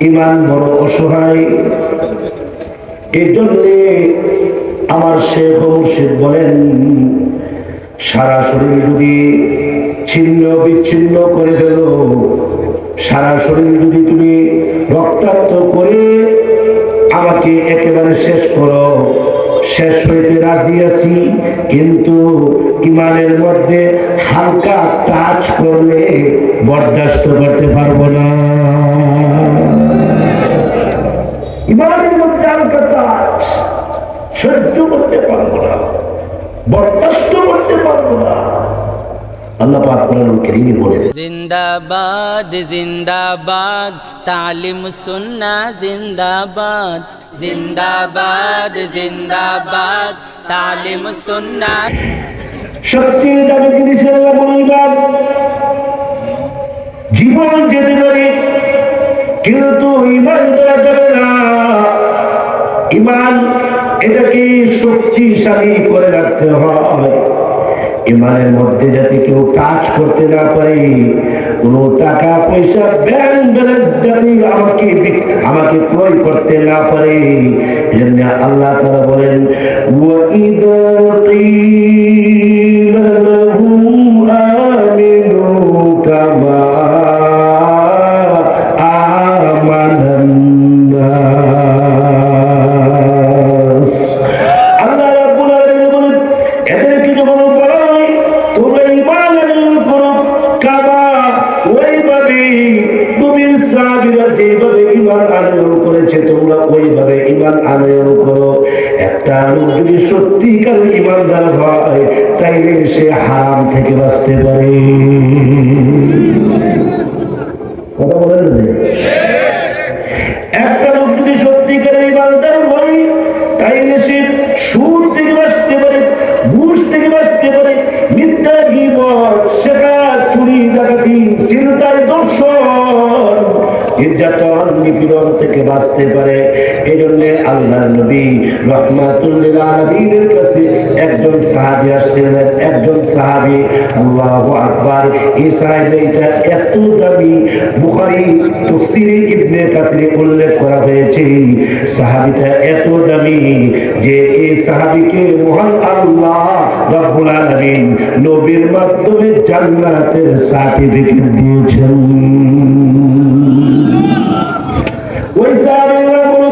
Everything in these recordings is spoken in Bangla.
ইমান বড় অসহায়। এই জন্যে আমার শেখ ও মুর্শিদ বলেন, সারা শরীর যদি ছিন্ন বিচ্ছিন্ন করে ফেল, সারা শরীর যদি তুমি রক্তাক্ত করে আমাকে একেবারে শেষ করো, শেষ হইতে রাজি আছি, কিন্তু ইমানের মধ্যে হালকা টাচ করলে বরদাস্ত করতে পারবো না। ইমানের মধ্যে হালকা টাচ সহ্য করতে পারবো না, বরদাস্ত করতে পারবো না। আল্লাহ পাক কোরআনুল কারীমে বলেন, জিন্দাবাদ জিন্দাবাদ তালিম সুন্নাহ জিন্দাবাদ, জিন্দাবাদ জিন্দাবাদ তালিম সুন্নাহ। সবচেয়ে দামি জিনিসের নাম ইমান। জীবন যেতে পারে কিন্তু ইমান দেওয়া যাবে না। ইমান এটাকে শক্তিশালী করে রাখতে হয়। ইমানের মধ্যে যাতে কেউ কাজ করতে না পারে, কোনো টাকা পয়সা ব্যাংক ব্যালেন্স যাতে আমাকে ক্রয় করতে না পারে। এজন্য আল্লাহ তাআলা বলেন, ওয়াইদা কিলা লাহুম আমিনু কামা আমানান নাস। আল্লাহ রাব্বুল আলামিন বলেন, এদেরকে যখন বলা হয় তোমরা ঈমান আনয়ন করো, কামা ওইভাবে নবীর সাহাবীরা যেভাবে ঈমান আনয়ন করেছে তোমরা ওইভাবে ঈমান আনয়ন করো। একটা লোক যদি সত্যিকার ঈমানদার হয় তাইলে সে হারাম থেকে বাঁচতে পারে। কথা বলেন না? একটা লোক যদি সত্যিকারের ঈমানদার হয় তাইলে সে সুদ থেকে বাঁচতে পারে, ঘুষ থেকে বাঁচতে পারে, মিথ্যা গীবত, শিকার, চুরি, ডাকাতি, ছিনতাই, দর্শন, নির্যাতন, নিপীড়ন থেকে বাঁচতে পারে। এই জন্য আল্লাহর নবী রাহমাতুল লিল আলামিনের কাছে একজন সাহাবী আসলেন। একজন সাহাবী, আল্লাহু আকবার, এই সাহাবীটা এত দামি, বুখারী তাফসীরে ইবনে কাসিরে উল্লেখ করা হয়েছে। সাহাবীটা এত দামি যে এই সাহাবীকে মহান আল্লাহ রাব্বুল আলামিন নবীর মাধ্যমে জান্নাতের সার্টিফিকেট দিয়েছেন। ওই সাহাবীর নাম হলো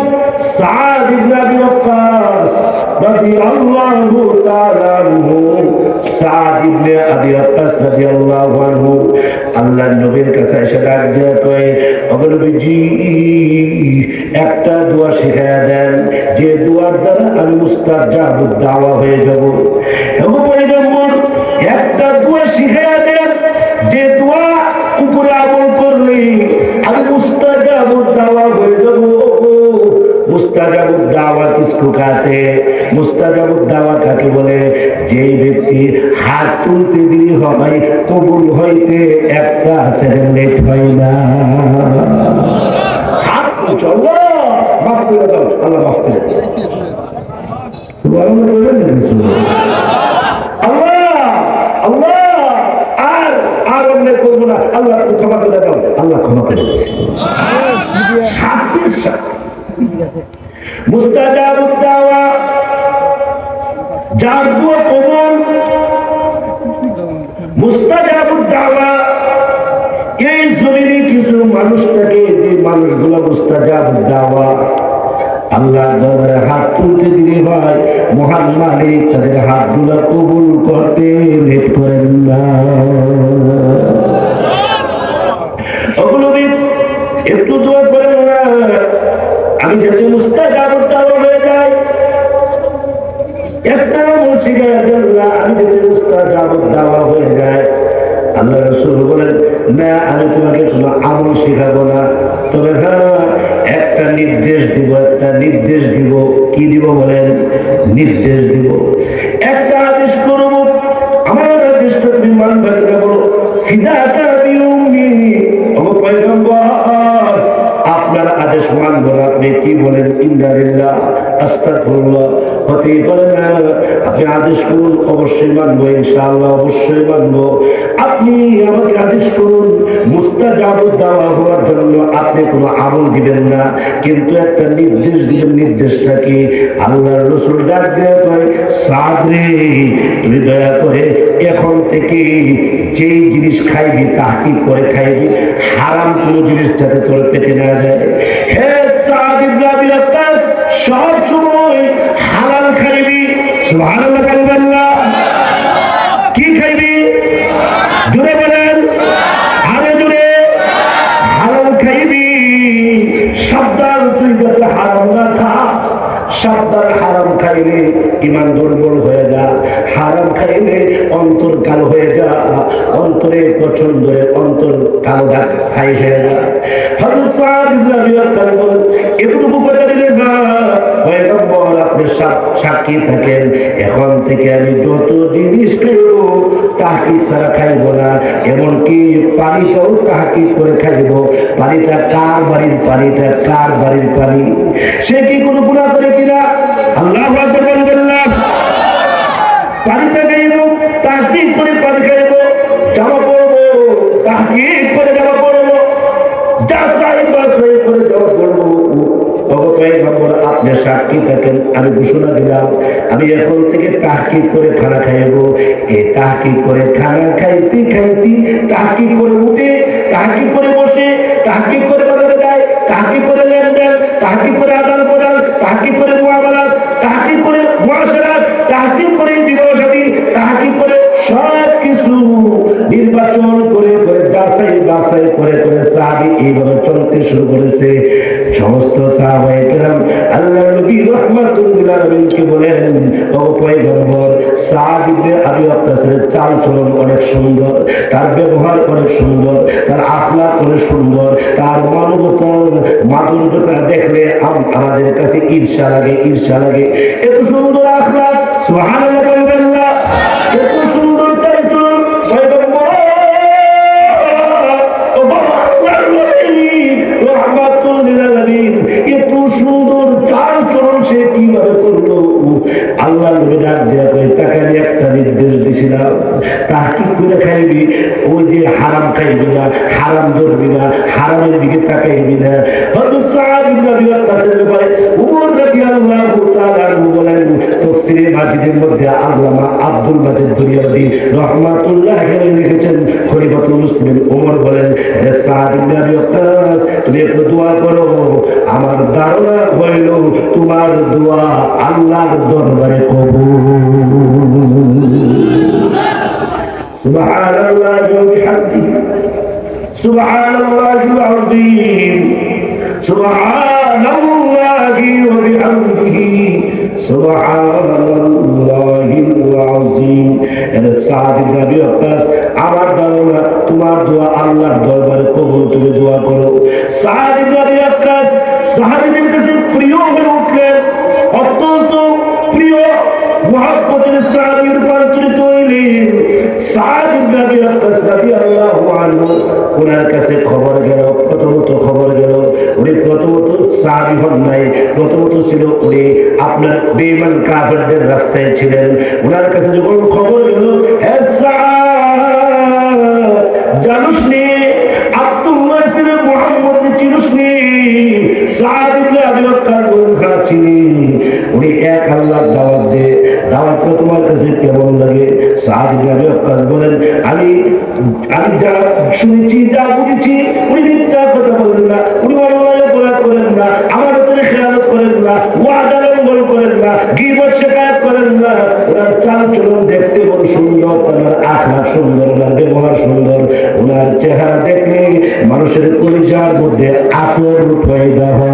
সাদ ইবনে আবি ওয়াক্কাস রাদিয়াল্লাহু তাআলা আনহু। সাদ ইবনে আবি ওয়াক্কাস রাদিয়াল্লাহু আনহু আল্লাহর নবীর কাছে এসে ডাক দিয়ে কয়, ওগো নবীজি, একটা দোয়া শিখায়া দেন যে দোয়ার দ্বারা আমি মুস্তাজাবুদ দাওয়া হয়ে যাব। ওগো পয়গম্বর, একটা দোয়া শিখায়া দেন যে দোয়া উপরে আমল করলে আমি মুস্তাজাবুদ দাওয়া হয়ে যাব। মুস্তাজাবুদ দাওয়া কিসको कहते हैं? মুস্তাজাবুদ দাওয়া কাকে বলে? যে ব্যক্তি হাত তুলতে দেরি হয় কবুল হইতে একটা সেকেন্ড লেট হয় না। হাত তুলছো, আল্লাহ মাফ করে দাও, আল্লাহ মাফ করে দিয়েছে। আল্লাহ আল্লাহ আর অন্যায় করবো না, আল্লাহ তুমি ক্ষমা করে দাও, আল্লাহ ক্ষমা করে দিয়েছে। শান্তির সাথে মুস্তাজাবুদ দাওয়া, যার দোয়া কবুল, মুস্তাজাবুদ দাওয়া। এই জমিনে কিছু মানুষ থাকে, যে মানুষগুলো মুস্তাজাবুদ দাওয়া আল্লাহর দরবারে হাত তুলতে দেরি হয়, মহান মালিক তাদের হাতগুলো কবুল করতে লেট করেন না। ওগুলো একটু দোয়া করেন না, আমি যাতে মুস্তাজাবুদ দাওয়া হয়ে যাই। একটা মুসিবত আল্লাহ, আমি যাতে মুস্তাজাবুদ দাওয়া হয়ে যায়। আল্লাহ রাসূল বলেন, না আমি তোমাকে কোনো আমল শেখাবো না, তবে হ্যাঁ একটা নির্দেশ দিব, একটা নির্দেশ দিব। কি দিব বলেন? নির্দেশ দিব, একটা আদেশ করব। আমার আদেশটা তুমি মানবে না, বলো ফিদাকা বিউম্মি। ওগো পয়গম্বর, আপনার আদেশ মানব না। আপনি কি বলেন? ইন্না লিল্লাহ আস্তাগফিরুল্লাহ হতেই পারে না। আপনি আদেশ করুন, অবশ্যই মানবো, ইনশাআল্লাহ অবশ্যই মানবো। আপনি আমাকে আদেশ করুন, মুস্তাজাবুদ দাওয়া হওয়ার জন্য আপনি কোনো আমল দিবেন না, কিন্তু একটা নির্দেশ দিবেন। নির্দেশটা কি? আল্লাহর রাসূল ডাক দেয়া কয়, সাদ রে, তুই দয়া করে এখন থেকে যেই জিনিস খাইবি তাহকিক করে খাইবি, হারাম কোনো জিনিস যাতে তোর পেটে না যায়। হে সাদ ইবনে আবি ওয়াক্কাস, সব সময় হালাল খাইবি। সুবহানাল্লাহ বলবেন না? কি খাইবি? জোরে বলেন, আরে জোরে। হালাল খাইবি। সাবধান, তুই যাতে হারাম না খাস। সাবধান, হারাম খাইলে ইমান দুর্বল হয়ে যা, হারাম খাইলে অন্তর কালো হয়ে যা, অন্তরে পছন্দের অন্তর কালো দাগ ছাই হয়ে যা। হযরত সাদ ইবনে আবি ওয়াক্কাস বলেন, এতটুকু কথা দিলে না পয়গম্বর আপনি সাক্ষী থাকেন, এখন থেকে আমি যত জিনিস খাইব তাহকিক ছাড়া খাইব না, এমনকি পানিটাও তাহকিক করে খাইব। পানিটা কার বাড়ির পানিটা কার বাড়ির পানি, সে কি কোনো গুনাহ করে কিনা? আল্লাহু আকবার বলবেন না? পানিটা খাইব, তাহকিক করে পানি খাইব, জামা পরবো, তাহকিক করে জামা পরবো, যাচাই বাছাই করে জামা পরবো। আপনি সাক্ষী থাকেন, আমি ঘোষণা দিলাম আমি এখন থেকে তাহকিক করে খানা খাইব। এই তাহকিক করে খানা খাইতে খাইতে, তাহকিক করে উঠে, তাহকিক করে বসে, তাহকিক করে বাজারে যায়, তাহকিক করে লেনদেন, তাহকিক করে আদান প্রদান, তাহকিক করে মুআমালাত, তাহকিক করে মুআশারাত, তাহকিক করে বিবাহ শাদী, তাহকিক করে সব কিছু নির্বাচন করে করে যাচাই বাছাই করে করে সাহাবী এইভাবে চলতে শুরু করেছে। সমস্ত সাহাবায়ে কেরাম আল্লাহর নবী রাহমাতুল্লিল আলামিনকে বলেন, ও পয়গম্বর, সাদ ইবনে আবি ওয়াক্কাসের চাল চলন অনেক সুন্দর, তার ব্যবহার অনেক সুন্দর, তার আখলাক অনেক সুন্দর, তার মানবতা মাধুর্যতা দেখলে আমাদের কাছে ঈর্ষা লাগে, ঈর্ষা লাগে। এত সুন্দর আখলাক, সুবহানাল্লাহ বলবেন না? এত সুন্দর চাল চলন পয়গম্বর এত সুন্দর চাল চলন সে কিভাবে করলো? আল্লাহ নবী ডাক দেয়া কয়, তাকে আমি একটা নির্দেশ দিছিলাম, তাহকিক করে খাইবি, ওই যে হারাম খাইবি না, হারাম ধরবি না, হারামের দিকে তাকাইবি না। হযরত সাদ ইবনে আবি ওয়াক্কাসের ব্যাপারে ওমর রাদিয়াল্লাহু তাআলা আনহু বলেন, তাফসীরে মাজিদের মধ্যে আল্লামা আব্দুল মাজিদ দুনিয়াবী রাহমাতুল্লাহ আলাইহি লিখেছেন, খলিফাতুল মুসলিমিন ওমর বলেন, হে সাদ ইবনে আবি ওয়াক্কাস, তুমি একটু দোয়া করো, আমার ধারণা হইল তোমার দোয়া আল্লাহর দরবারে কবুল। সুবহানাল্লাহি ওয়া বিহামদিহি, সুবহানাল্লাহিল আযীম, সুবহানাল্লাহি ওয়া বিহামদিহি, সুবহানাল্লাহিল আযীম। এর সাদ ইবনে আবি ওয়াক্কাস, আমার ধারণা তোমার দোয়া আল্লাহর দরবারে কবুল, তুমি দোয়া করো। সাদ ইবনে আবি ওয়াক্কাস সাহাবীদের কাছে প্রিয় হয়ে উঠলেন, অত্যন্ত প্রিয় মুহাব্বতের সাহাবী রূপান্তরিত হইলেন। সাদ ইবনে আবি ওয়াক্কাস রাদিয়াল্লাহু আনহু, ওনার কাছে খবর গেল, প্রথমত খবর গেল, উনি প্রথমত সাহাবী হন নাই, প্রথমত ছিল উনি আপনার বেঈমান কাফেরদের রাস্তায় ছিলেন। ওনার কাছে যখন খবর গেল, হে সাদ, জানুস নি আব্দুল্লাহ ইবনে মুহাম্মদ চিনুস নি? সাদ ইবনে আবি ওয়াক্কাস বলেন, চিনি। উনি এক আল্লাহর দাওয়াত দে, দাওয়াতটা তোমার কাছে কেমন লাগে? সাদ ইবনে আবি ওয়াক্কাস বলেন, আমি যা শুনেছি, যা বুঝেছি, উনি মিথ্যা কথা বলেন না, উনি অন্যায় অপরাধ করেন না, আমার হাতে খেয়ানত করেন না, ওয়াদা লঙ্ঘন করেন না, গীবত শিকায়াত করেন না। ওনার চাল চলন দেখতে বড় সুন্দর, ওনার আখলাক সুন্দর, ওনার ব্যবহার সুন্দর, ওনার চেহারা দেখলে মানুষের কলিজার মধ্যে আতর পয়দা হয়।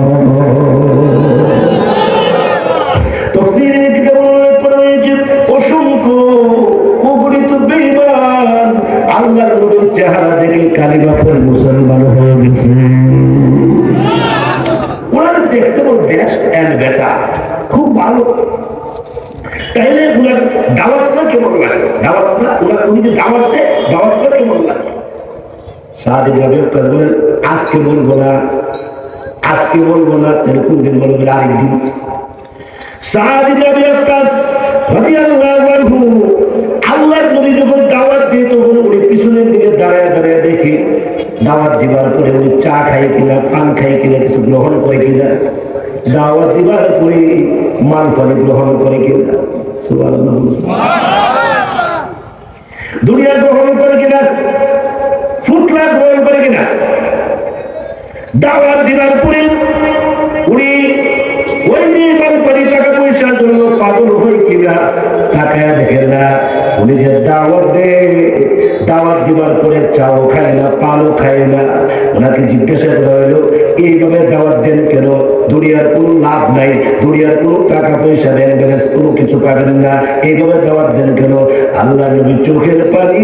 অসংখ্য অগণিত বেঈমান আল্লাহর নবীর চেহারা দেখে কালিমা পড়ে মুসলমান হয়ে গেছে। ওনার দেখতে বড় বেস্ট এন্ড বেটার, খুব ভালো। তাইলে ওনার দাওয়াতটা কেমন লাগে? দাওয়াতটা উনি যে দাওয়াতটা কেমন লাগে? সাদ ইবনে আবি ওয়াক্কাস বলেন, আজকে বলবো না, আজকে বলবো না, তাহলে কোন দিন বলবো? আরেকদিন। সাদ ইবনে আবি ওয়াক্কাস রাদিয়াল্লাহু আনহু আল্লাহর নবী যখন দাওয়াত দিয়ে তখন উনি পিছনের দিকে দাঁড়ায় দাঁড়ায় দেখি দাওয়াত দিবার পরে উনি চা খায় কিনা, পান খায় কিনা, কিছু গ্রহণ করে কিনা, দাওয়াত দিবার পরে মাল ফল গ্রহণ করে কিনা, সুবহানাল্লাহ, দুনিয়া গ্রহণ করে কিনা, ফুটলা গ্রহণ করে কিনা। দাওয়াত দিবার পরে উনি ওই যে মাল ফলি টাকা পয়সার জন্য পাগল হয়ে কিনা তাকায় দেখেন না। উনি যে দাওয়াত দেয়, দাওয়াত দিবার পরে চাও খায় না, পানও খায় না। ওনাকে জিজ্ঞাসা করা হলো এইভাবে দাওয়াত দেন কেন? দুনিয়ার কোনো লাভ নাই, দুনিয়ার কোনো টাকা পয়সা ব্যাংক ব্যালেন্স কোনো কিছু পাবেন না, এইভাবে দাওয়াত দেন কেন? আল্লাহ নবী চোখের পানি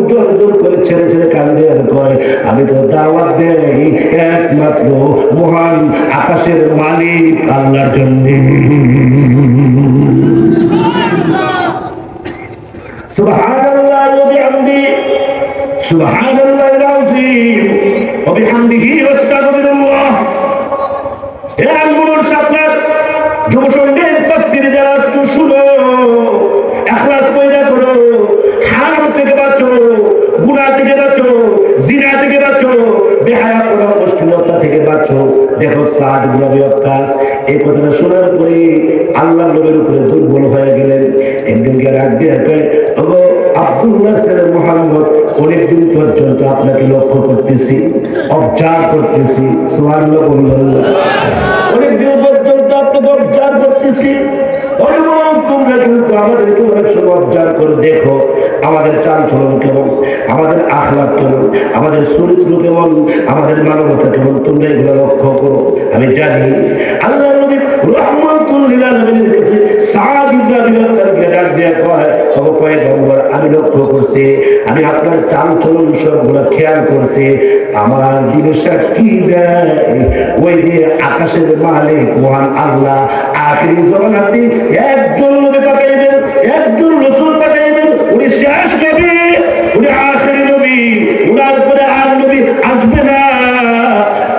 জোর জোর করে ছেড়ে ছেড়ে কান্দে আর কয়, আমি তো দাওয়াত দেই একমাত্র মহান আকাশের মালিক আল্লাহর জন্য। সুবহানাল্লাহ ওয়া বিহামদিহি, সুবহানাল্লাহিল আযীম ওয়া বিহামদিহি ওয়াস্তাগফিরুল্লাহ। হে আঙ্গুর সাপলাত যুবসঙ্গের তাফসীর যারা একটু শুনো, ইখলাস পয়দা করো, হারাম থেকে বাঁচো, গুনাহ থেকে বাঁচো, জিনা থেকে বাঁচো, বেহায়াপনা অশ্লীলতা থেকে বাঁচো। দেখো সাদ ইবনে আবি ওয়াক্কাস এই কথাটা শোনার পরে আল্লাহর নবীর উপরে দুর্বল হয়ে গেলেন। একদিনকে রাগ দিয়ে কয়, ওগো আব্দুল্লাহ ছেলে মুহাম্মদ, অনেকদিন পর্যন্ত আপনাকে লক্ষ্য করতেছি, অবজার্ভ করতেছি, সুবহানাল্লাহ বলুন। অনেকদিন পর্যন্ত আপনাকে অবজার্ভ করতেছি, তোমরা কিন্তু আমাদেরকে অনেক সময় অবজার্ভ করে দেখো আমাদের চাল চলন কেমন, আমাদের আখলাক কেমন, আমাদের চরিত্র কেমন, আমাদের মানবতা কেমন, তোমরা এগুলো লক্ষ্য করো। আমি জানি আল্লাহর নবী রাহমাতুল লিল আলামিনের কাছে সাদ ইবনে আবি ওয়াক্কাসকে ডাক দেয়া কয়, ও পয়গম্বর, আমি লক্ষ্য করছি, আমি আপনার চাল চলন সবগুলো খেয়াল করছি, আমার দিনে সাক্ষী দেয় ওই যে আকাশের মালিক মহান আল্লাহ আখিরি জমানাতে একজন নবী পাঠাইবেন, একজন রাসূল পাঠাইবেন, উনি শেষ নবী, উনি আখিরি নবী, উনার পরে আর নবী আসবে না।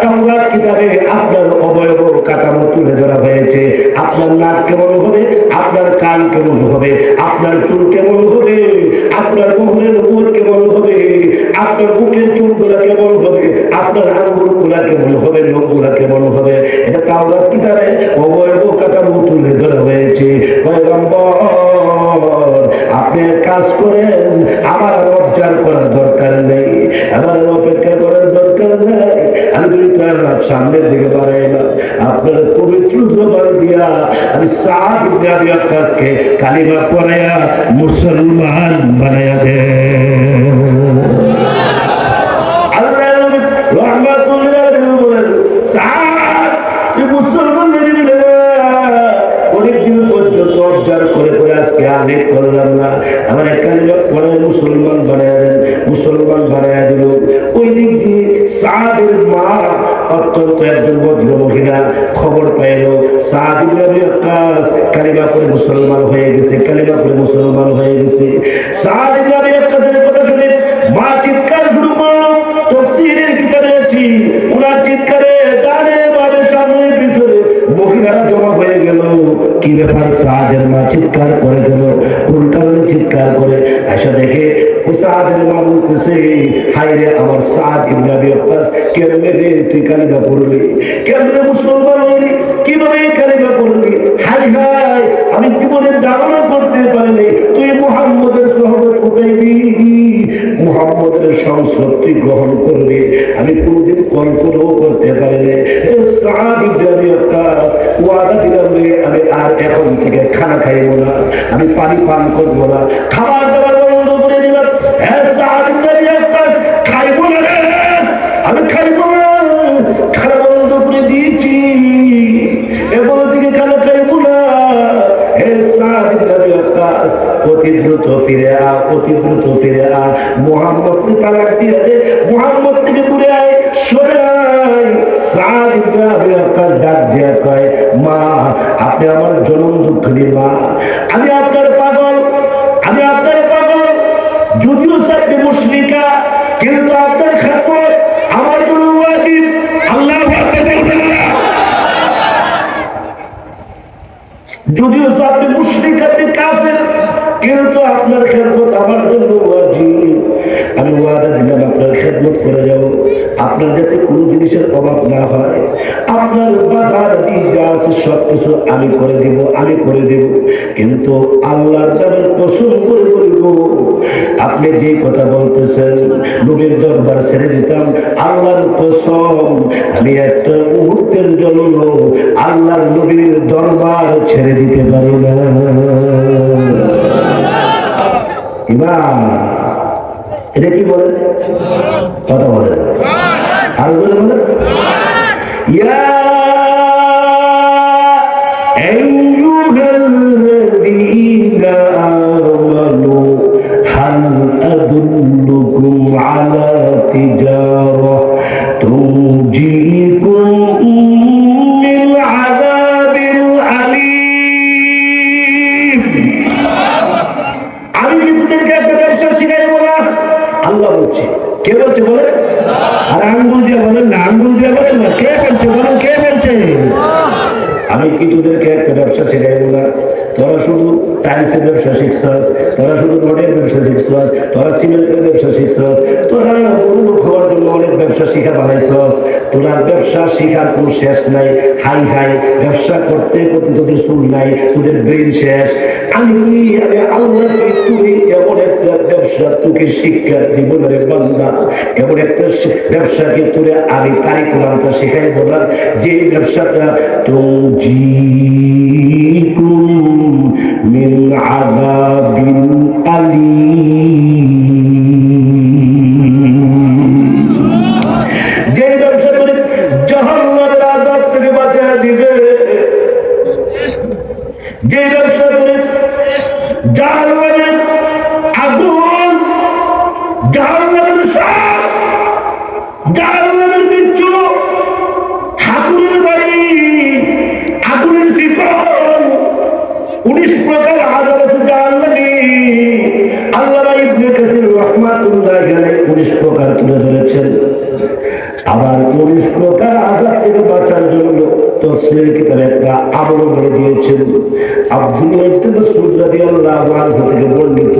তাওরাত কিতাবে আপনার অবয়ব কাঠামো তুলে ধরা হয়েছে, আপনার নাক কেমন হবে, আপনার কান কেমন হবে, আপনার চুল কেমন হবে, আপনার মোহরের মুখ কেমন হবে, আপনার বুকের চুলগুলা কেমন হবে, আপনার আঙ্গুলগুলা কেমন হবে, নখগুলা কেমন হবে, এটা তাওরাত কিতাবে অবয়ব কাঠামো তুলে ধরা হয়েছে। পয়গম্বর, আপনি কাজ করেন, আমার আর অবজার্ভ করার দরকার নেই, আমার আর অপেক্ষা করার দরকার নেই। আমি যদি তার সামনের দিকে বাড়াইলাম, আপনার পবিত্র জবান দিয়া আমি সাদ ইবনে আবি ওয়াক্কাসকে কালিমা পড়াইয়া মুসলমান বানাইয়া দেন। আল্লাহর নবী রাহমাতুল লিল আলামিন বলেন, সাদ তুই মুসলমান নবী বলে অনেকদিন পর্যন্ত অবজার্ভ করে করে আজকে আমি করলাম না, আমার এক কালিমা পড়ায় মুসলমান বানাইয়া দেন। মুসলমান বানাইয়া দিল। ওই দিক দিয়ে সাদের মা অত্যন্ত একজন ভদ্র মহিলা খবর পাইল সাদ ইবনে আবি ওয়াক্কাস কালিমা পড়ে মুসলমান হয়ে গেছে, কালিমা পড়ে মুসলমান হয়ে গেছে। সাদ ইবনে আবি ওয়াক্কাসের কথা শুনে মা চিৎকার শুরু করলো। তাফসীরের কিতাবে আছে ওনার চিৎকারে ডানে বামে সামনে পিছনে মহিলারা জমা হয়ে গেল। কি ব্যাপার? সাদের মা চিৎকার করে গেল, কোন কারণে চিৎকার করে? আশা দেখে ও সাদের মা বলতেছে, হায় রে আমার সাদ ইবনে আবি ওয়াক্কাস, কেমনে রে তুই কালিমা পড়লি, কেমনে মুসলমান হইলি, কিভাবে কালিমা পড়লি? হায় হায়, আমি জীবনে ধারণা করতে পারিনি তুই মুহাম্মদের সোহবত উঠাইবি, মুহাম্মদের সংস্কৃতি গ্রহণ করবি, আমি কোনদিন কল্পনাও করতে পারিনি। সাদ ইবনে আবি ওয়াক্কাস, ওয়াদা দিলাম রে, আমি আর এখন থেকে খানা খাইব না, আমি পানি পান করব না, খাবার দাবার বন্ধ করে দিলাম। সাদ ইবনে আবি ওয়াক্কাস, খাইব না রে, আমি খাইব না, খানা বন্ধ করে দিয়েছি, এবার দিকে খানা খাইব না। হে সাদ ইবনে আবি ওয়াক্কাস, অতি দ্রুত ফিরে আ, অতি দ্রুত ফিরে আ, মুহাম্মদকে তালাক দিয়ে দে, মুহাম্মদ থেকে দূরে আয়, সরে আয়। সাদ ইবনে আবি ওয়াক্কাস ডাক দিয়ে কয়, মা আপনি আমার জনম দুঃখিনী মা, আমি আপনার পাগল, আমি আপনার পাগল, যদিও চাকরি মুশরিকা, কিন্তু আপনার খেদমত আমার জন্য ওয়াজিব। আল্লাহু আকবার বলবেন না? যদিও আপনি মুশরিক, আপনি কাফের, কিন্তু আপনার খেদমত আমার জন্য ওয়াজিব। আমি ওয়াদা দিলাম আপনার খেদমত করে যাব, আপনার যাতে কোনো জিনিসের অভাব না হয়। আপনার বাজার দিক যা আছে সবকিছু আমি করে দেব, আমি করে দেব। কিন্তু আল্লাহর নামের কসম করে বলবো, আপনি যে কথা বলতেছেন নবীর দরবার ছেড়ে দিতাম, আল্লাহর কসম আমি একটা মুহূর্তের জন্য আল্লাহর নবীর দরবার ছেড়ে দিতে পারি না। ইমান, এটা কি বলে? কথা বলে আর বলে ইয়া আইয়ুহাল্লাযীনা আমানু হাল আদুল্লুকুম আলা তিজারা তুনজিকুম মিন আযাবিল আলীম। আমি কি তোদেরকে একটা ব্যবসা শিখাইবো না? আল্লাহ বলছে। কে বলছে বলে? আর আঙ্গুল দিয়ে বলেন না, আঙ্গুল দিয়ে বলেন না, কে বলছে বলেন, কে বলছে? আমি কি তোদেরকে একটা ব্যবসা শেখাইবো না? তোরা শুধু টাইলসের ব্যবসা শিখছস, তোরা শুধু রোডের ব্যবসা শিখছস, তোরা সিমেন্টের ব্যবসা শিখছস, তোরা গরু খাওয়ার জন্য অনেক ব্যবসা শিখা বানাইছস। তোরা ব্যবসা শিখার কোনো শেষ নাই। হাই হাই ব্যবসা করতে করতে তোদের চুল নাই, তোদের ব্রেন শেষ। আমি আল্লাহ কি তুই এমন একটা ব্যবসা তোকে শিক্ষা দিব না রে বান্দা, এমন একটা ব্যবসাকে তোরে আমি কারিকুলামটা শেখাইব না, যে ব্যবসাটা তুনজিকুম মিন আযাবিন আলীম, যে ব্যবসা করে জাহান্নামের আযাব থেকে বাঁচিয়ে দিবে, যে ব্যবসা করে জাহান্নামের আগুন, জাহান্নামের সাপ, জাহান্নামের বিচ্ছু, হাতুড়ির বাড়ি, আগুনের শিকল, 19 প্রকার আযাব আছে জাহান্নামে। আল্লামা ইবনে কাসির রাহমাতুল্লাহ আলাইহি 19 প্রকার তুলে ধরেছেন। আবার 19 প্রকার আযাব থেকে বাঁচার জন্য তাফসীর কিতাবে একটা আমল বলে দিয়েছেন। আব্দুল্লাহ ইবনে মাসউদ রাদিয়াল্লাহু আনহু থেকে বর্ণিত,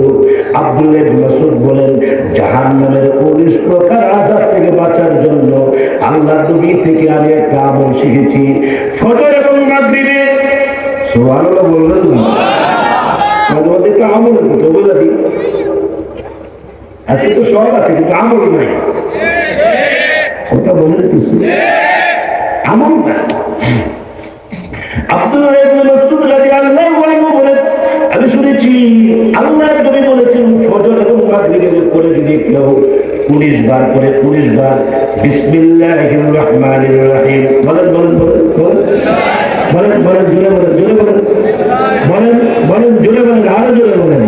আব্দুল্লাহ ইবনে মাসউদ বলেন, জাহান্নামের 19 প্রকার আযাব থেকে বাঁচার জন্য আল্লাহর নবী থেকে আমি একটা আমল শিখেছি। ফজর এবং মাগরিবে, সুবহানাল্লাহ বললেন না? আমাদের একটা আমল তো বলে দিই, আজকে তো সব আছে কিন্তু আমল নাই। ওটা বলেন কিছু আমল না। আব্দুল্লাহ ইবনে মাসউদ রাদিয়াল্লাহু আনহু বলেন, আমি শুনেছি আল্লাহর নবী বলেছেন, ফজর এবং মাগরিবের পরে যদি কেউ 19 বার করে, 19 বার বিসমিল্লাহির রহমানির রহিম বলেন, বলেন বলেন বলেন বলেন, জোরে বলেন, জোরে বলেন, বলেন বলেন, জোরে বলেন, আরো জোরে বলেন,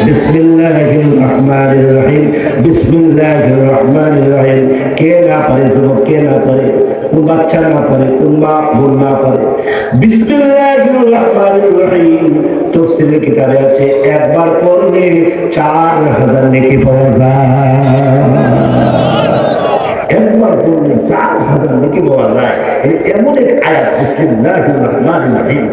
বিসমিল্লাহির রহমানির রহিম, বিসমিল্লাহির রহমানির রহিম। কে না পারে যুবক, কে না পারে, কোন বাচ্চা না পারে, কোন মা বোন না পারে, বিসমিল্লাহির রহমানির রহিম তাফসীরের কিতাবে আছে একবার পড়লে 4000 নেকি পাওয়া যায়। একবার পড়লে 4000 নেকি পাওয়া যায়। এমন এক আয়াত বিসমিল্লাহির রহমানির রহিম,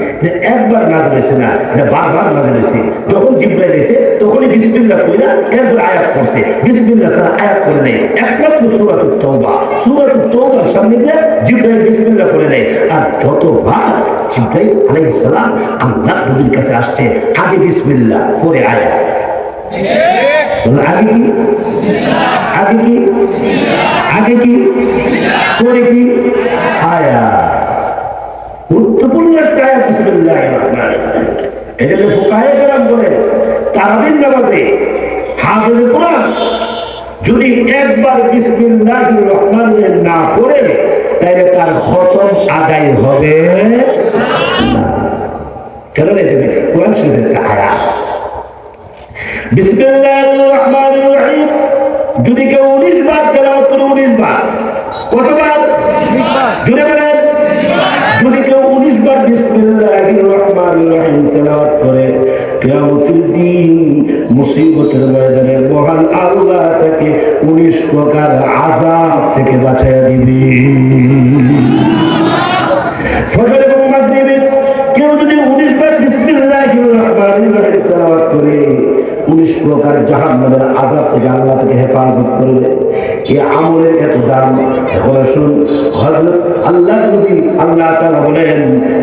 একবার নাযিল হয়েছে না, এটা বারবার নাযিল হয়েছে। যখন জিবরাইল এসে তখনই বিসমিল্লাহ কইরা এরপর আয়াত পড়ছে। বিসমিল্লাহ ছাড়া আয়াত করে নেই, একমাত্র সূরাতুত তাওবা, সূরাতুত তাওবার সামনে দিয়ে জিবরাইল বিসমিল্লাহ করে নেয়। আর যতবার জিবরাইল আলাইহিস সালাম আল্লাহর নবীর কাছে আসছে, আগে বিসমিল্লাহ, পরে আয়াত। আগে কি, আগে কি, আগে কি, পরে কি আয়াত। গুরুত্বপূর্ণ একটা আয়াত বিসমিল্লাহির রহমানির রহিম। এটা যে ফুকাহায়ে কেরাম বলেন, তারাবির নামাজে হাফেজে কোরআন যদি একবার বিসমিল্লাহির রহমানির রহিম না পড়ে, তাহলে তার খতম আদায় হবে না। কেন? এটা কোরআন শরীফের একটা আয়াত। বিসমিল্লাহির রহমানির রহিম যদি কেউ 19 বার তেলাওয়াত করে, 19 বার, কতবার? 19 বার, জোরে বলেন। যদি কেউ 19 বার বিসমিল্লাহির রহমানির রহিম তেলাওয়াত করে, কিয়ামতের দিন মুসিবতের ময়দানে মহান আল্লাহ তাকে 19 প্রকার আযাব থেকে বাঁচাইয়া দিবে। ফজর এবং মাগরিবে কেউ যদি 19 বার বিসমিল্লাহ থেকে আল্লাহ থেকে হেফাজত করবে। এই আমলের এত দাম। এখন শুন, হযরত আল্লাহ নবী আল্লাহ তাআলা বলেন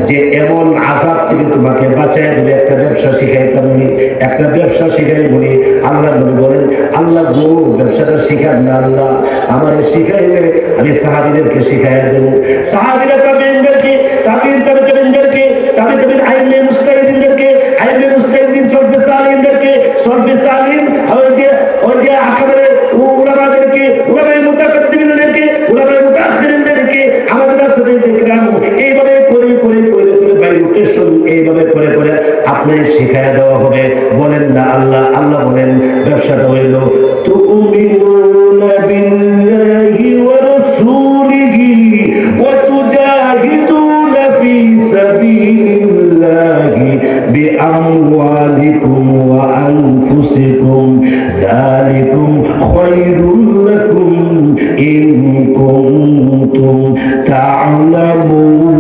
যে এমন আযাব থেকে তোমাকে বাঁচায় দেবে। একটা ব্যবসা শিখাইতাম নি, একটা ব্যবসা শিখাই বলি, আল্লাহ নবী বলেন আল্লাহ গো ব্যবসাটা শিখান না আল্লাহ, আমার শিখাইলে আমি সাহাবীদেরকে শিখাইয়া দেব। সাহাবীরা তাবেঈনদেরকে, তাবেঈনদেরকে, তাবেঈন আইমে মুস্তাহিদিনদেরকে, আইমে মুস্তাহিদিন সলফে সালিহিনদেরকে, সলফে সালিহিন ওই যে আকাবের উলামাদেরকে, উলামায়ে মুতাকাদ্দিমিনদেরকে, উলামায়ে মুতাআখিরিনদেরকে আমাদের সাথে দেখলাম এইভাবে করে করে করে করে ভাই রোটেশন এইভাবে করে করে আপনাকে শিখাইয়া দেওয়া হবে। বলেন না আল্লাহ, আল্লাহ বলেন ব্যবসাটা হইল তুমিনুনা বিল্লাহি ওয়া রাসূলিহি ওয়া তুজাহিদুনা ফি সাবিলিল্লাহি বিআমওয়ালিকুম ওয়া আনফুসিকুম যালিকুম খায়রুল লাকুম ইন কুনতুম তা'লামুন।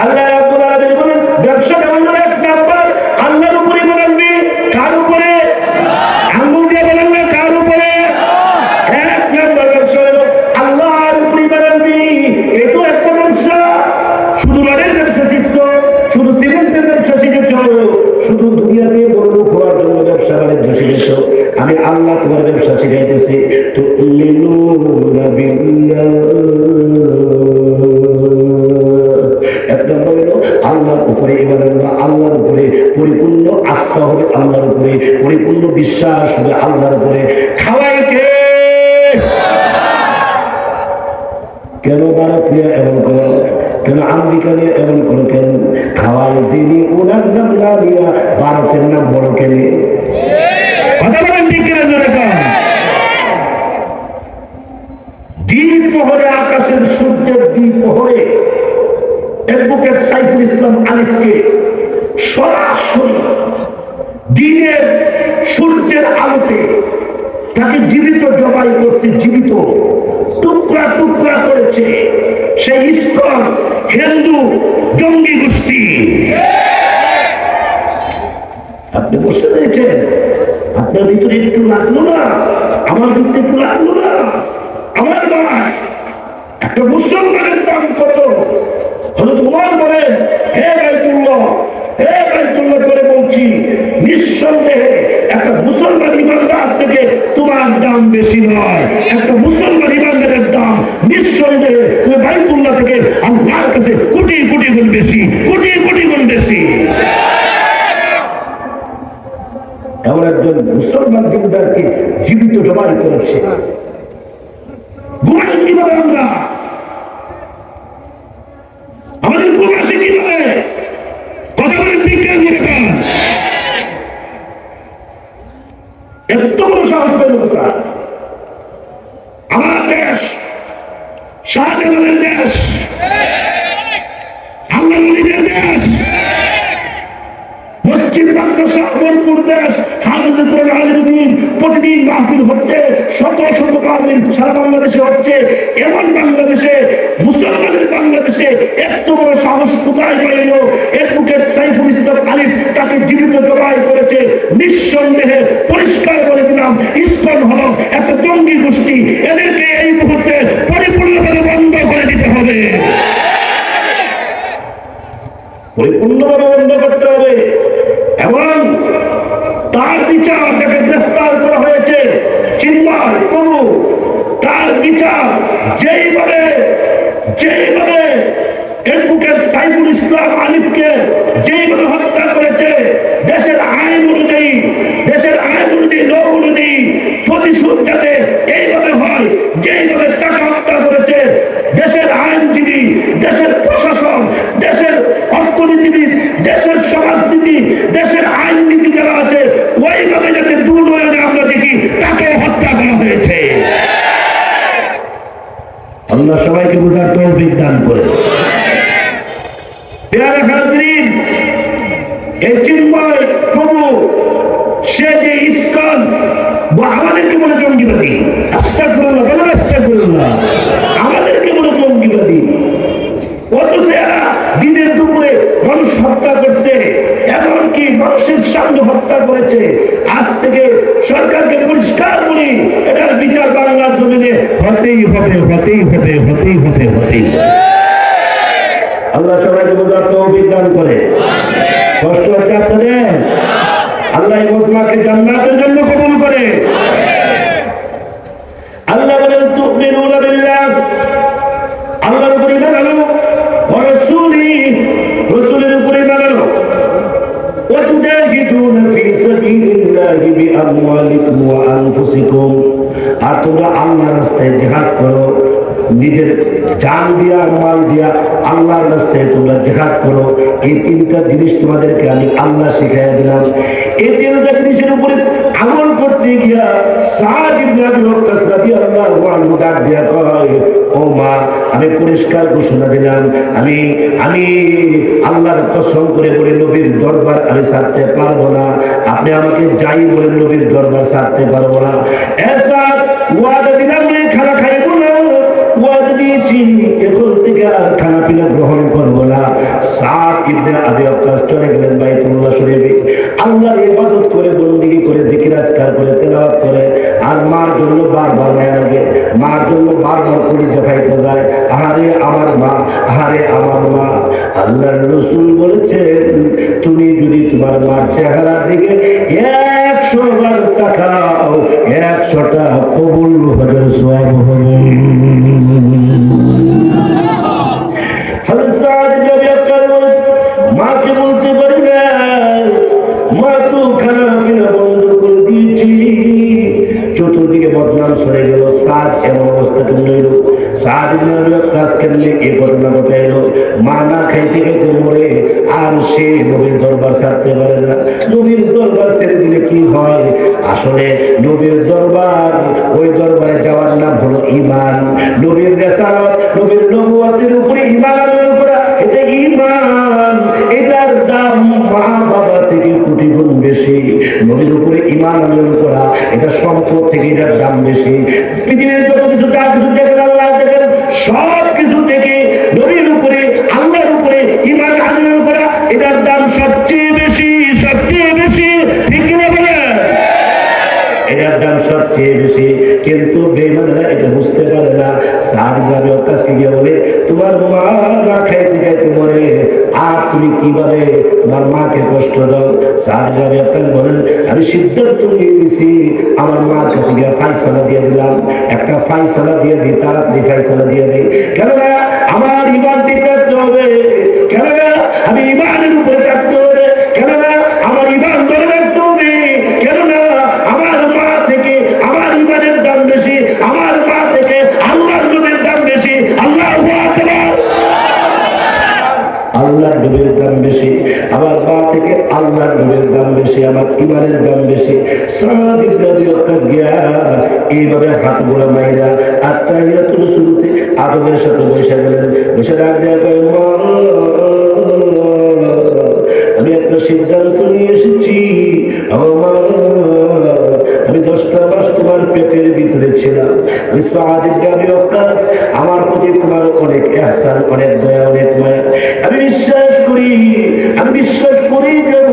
আল্লাহ রাব্বুল আলামিন বলেন ব্যবসাটা হলো এক নাম্বার আল্লাহর উপরে বানাবি। কার উপরে? আঙ্গুল দিয়ে বলেন না কার উপরে? এক নাম্বার ব্যবসা হলো আল্লাহর উপরে বানাবি। এটা একটা ব্যবসা। শুধু রডের ব্যবসা শিখছো, শুধু সিমেন্টের ব্যবসা শিখেছো, শুধু দুনিয়াতে বড় লোক হওয়ার জন্য ব্যবসা বাণিজ্য শিখেছো। আমি আল্লাহ তোমার ব্যবসা শিখাইতেছি। তো এক নম্বর হলো আল্লাহর উপরে ইবাদত, আল্লাহর উপরে পরিপূর্ণ আস্থা হবে, আল্লাহর উপরে পরিপূর্ণ বিশ্বাস হবে, আল্লাহর উপরে। খাওয়াই কে? কেন ভারত নিয়ে এমন করো, কেন আমেরিকা নিয়ে এমন করো, কেন খাওয়াই যিনি ওনার নাম না নিয়ে ভারতের নাম বড় কেন? কথা বলেন ঠিক কিনা জোরে কন। দ্বিপ্রহরে আকাশের সূর্যের দ্বিপ্রহরে অ্যাডভোকেট সাইফুল ইসলাম আলিফকে সরাসরি দিনের সূর্যের আলোতে তাকে জীবিত জবাই করছে, জীবিত টুকরা টুকরা করেছে সেই ইসকন হিন্দু জঙ্গি গোষ্ঠী। আপনি বসে রয়েছেন, আপনার ভিতরে একটু লাগলো না? আমার ভিতরে একটু লাগলো না? আমার ভাই, একটা মুসলমানের দাম কত? হযরত ওমর বলেন হে বাইতুল্লাহ, হে বাইতুল্লাহ করে বলছি নিঃসন্দেহে একটা মুসলমান ইমানদার থেকে তোমার দাম বেশি নয়। একটা মুসলমান ইমানদারের দাম নিঃসন্দেহে তুমি বাইতুল্লাহ থেকে আল্লাহর কাছে কোটি কোটি গুণ বেশি, কোটি কোটি গুণ বেশি। এমন একজন মুসলমান দিনদারকে জীবিত জবাই করেছে। ঘুমাই কিভাবে আমরা? আমাদের ঘুম আসে কিভাবে? কথা বলেন বিজ্ঞান করে কান। এত বড় সাহস পেল কোথায়? আমার দেশ শাহজালালের দেশ, আল্লাহ নবীর দেশ, মসজিদ মাদ্রাসা ভরপুর দেশ, হাফেজ কোরআন আলিমুদ্দিন প্রতিদিন মাহফিল হচ্ছে, শত শত মাহফিল সারা বাংলাদেশে হচ্ছে। এমন বাংলাদেশে, মুসলমানের বাংলাদেশে এত বড় সাহস কোথায় পাইল? অ্যাডভোকেট সাইফুল ইসলাম আলিফ তাকে জীবিত জবাই করেছে। নিঃসন্দেহে পরিষ্কার করে দিলাম, ইসকন হলো একটা জঙ্গি গোষ্ঠী। এদেরকে এই মুহূর্তে পরিপূর্ণভাবে বন্ধ করে দিতে হবে, পরিপূর্ণভাবে বন্ধ করতে হবে। এবং তার বিচার, যাকে গ্রেফতার করা হয়েছে চিন্ময় প্রভু, তার বিচার যেইভাবে অ্যাডভোকেট সাইফুল ইসলাম আলিফকে যেইভাবে হত্যা করেছে, দেশের আইন অনুযায়ী, ল অনুযায়ী প্রতিশোধ যাতে এইভাবে হয়, যেইভাবে তাকে হত্যা করেছে দেশের আইনজীবী, দেশের প্রশাসন, দেশের অর্থনীতিবিদ, দেশের সমাজনীতি, দেশের আইননীতি যারা আছে, ওইভাবে যাতে দুর্নয়নে আমরা দেখি তাকে হত্যা করা হয়েছে। আল্লাহ সবাইকে বুঝার তৌফিক দান করে। প্যারা হাজরিন, এই চিন্ময় প্রভু সে যে ইসকন আমাদেরকে বলে জঙ্গিবাদী, আস্তাগফিরুল্লাহ, বলেন আস্তাগফিরুল্লাহ, আমাদেরকে বলে জঙ্গিবাদী। অথচ এরা দিনের দুপুরে মানুষ হত্যা করছে, এমনকি মানুষ নৃশংস হত্যা করেছে। আজ থেকে সরকারকে পরিষ্কার বলি, এটার বিচার বাংলার জমিনে হতেই হবে, হতেই হবে, হতেই হবে, হতেই হবে। আল্লাহ সবাইকে বোঝার তৌফিক দান করে। কষ্ট হচ্ছে আপনাদের? আল্লাহ এই মজমাকে জান্নাতের জন্য কবুল করে। আল্লাহ বলেন তুমিনুনা বিল্লাহ, আল্লাহর উপর ঈমান আনো, ওয়া রাসূলিহি, রাসূলের উপর ঈমান আনো, ওয়া তুজাহিদুনা ফি সাবিলিল্লাহি বিআমওয়ালিকুম ওয়া আনফুসিকুম, আর তোমরা আল্লাহর রাস্তায় জিহাদ করো, নিজের জান দিয়া মাল দিয়া আল্লাহর রাস্তায় তোমরা জিহাদ করো। এই তিনটা জিনিস তোমাদেরকে আমি আল্লাহ শিখাইয়া দিলাম। এই তিনটা জিনিসের উপরে আমল করতে গিয়া সাদ ইবনে আবি ওয়াক্কাস রাদিয়াল্লাহু আনহু ডাক দিয়া কয়, ও মা, আমি পরিষ্কার ঘোষণা দিলাম, আমি আল্লাহর কসম করে বলে নবীর দরবার আমি ছাড়তে পারবো না। আপনি আমাকে যাই বলেন, নবীর দরবার ছাড়তে পারবো না। এসাদ, ওয়াদা দিলাম রে, খানা খাইবো না, ওয়াদা দিয়েছি এখন থেকে আর খানা পিনা গ্রহণ করবো না। সাদ ইবনে আবি ওয়াক্কাস চলে গেলেন বাইতুল্লাহ শরীফে, আল্লাহর ইবাদত করে, বন্দেগী করে, জিকির আজকার করে, তেলাওয়াত করে। আর মার জন্য বারবার মায়া লাগে, মার জন্য বারবার কলিজা ফাইতে যায়। আহারে আমার মা, আহারে আমার মা। আল্লাহর রাসূল বলেছেন, তুমি যদি তোমার মার চেহারার দিকে 100 বার তাকাও, 100টা কবুল হজের সওয়াব হবে। হযরত সাদ ইবনে আবি ওয়াক্কাস বলেন, মাকে বলতে পারি না, মা তো খানা পিনা বন্ধ করে দিয়েছি। চতুর্দিকে বদনাম সরে গেল। সাদ এমন অবস্থা কেমন হইল? সাদ ইবনে আবি ওয়াক্কাস কেমনে এই ঘটনা ঘটাইলো? মা না খাইতে খাইতে মরে, আর সে নবীর দরবার ছাড়তে পারে না। নবীর দরবার ছেড়ে দিলে কি হয়? আসলে নবীর দরবার, ওই দরবারে যাওয়ার নাম হলো ঈমান। নবীর রিসালাত, নবীর নবুয়তের উপরে ঈমান আনয়ন করা, এটা ঈমান। এটার দাম মা বাবা থেকে কোটি গুণ বেশি। নবীর উপরে ঈমান আনয়ন করা, এটা সম্পদ থেকে এটার দাম বেশি। পৃথিবীর যত কিছু, যা কিছু দেখেন, আল্লাহ দেখেন, সব কিছু থেকে নবীর উপরে, আল্লাহর উপরে ঈমান আনয়ন করা, এটার দাম সবচেয়ে বেশি, সবচেয়ে বেশি। ঠিক কিনা বলেন? এটার দাম সবচেয়ে বেশি। কিন্তু বেঈমানরা এটা বুঝতে পারে না। সাদ ইবনে আবি ওয়াক্কাসকে গিয়ে বলে, তোমার মা না খাইতে খাইতে মরে, আর তুমি কিভাবে তোমার মাকে কষ্ট দাও? সাদ ইবনে আবি ওয়াক্কাস বলেন, আমি সিদ্ধান্ত নিয়ে নিয়েছি, আমার মার কাছে গিয়ে ফায়সালা দিয়ে দিলাম। একটা ফায়সালা দিয়ে দিই, তাড়াতাড়ি ফায়সালা দিয়ে দিই। কেননা আমার ঈমান ঠিক রাখতে হবে, কেননা আমি ঈমানের উপরে থাকতে হবে, কেননা আমার ঈমান ধরে রাখতে হবে, কেননা আমার মা থেকে আমার ঈমানের দাম বেশি, আমার মা থেকে আল্লাহর নবীর দাম বেশি। আল্লাহু আকবার। আল্লাহর নবীর দাম বেশি, আমার মা থেকে আল্লাহর নবীর দাম বেশি, আমার ঈমানের দাম বেশি। সাদ ইবনে আবি ওয়াক্কাস গিয়া এইভাবে হাতগুলা মাইরা আত্তাহিয়াতুর শুরুতে আদবের সাথে বসে গেলেন। বসে ডাক দেয়া কয়, মা, আমি একটা সিদ্ধান্ত নিয়ে এসেছি। আমি 10টা মাস তোমার পেটের ভিতরে ছিলাম। আমি সাদ ইবনে আবি ওয়াক্কাস, আমার প্রতি তোমার অনেক ইহসান, অনেক দয়া, অনেক মায়া। আমি বিশ্বাস করি দেব,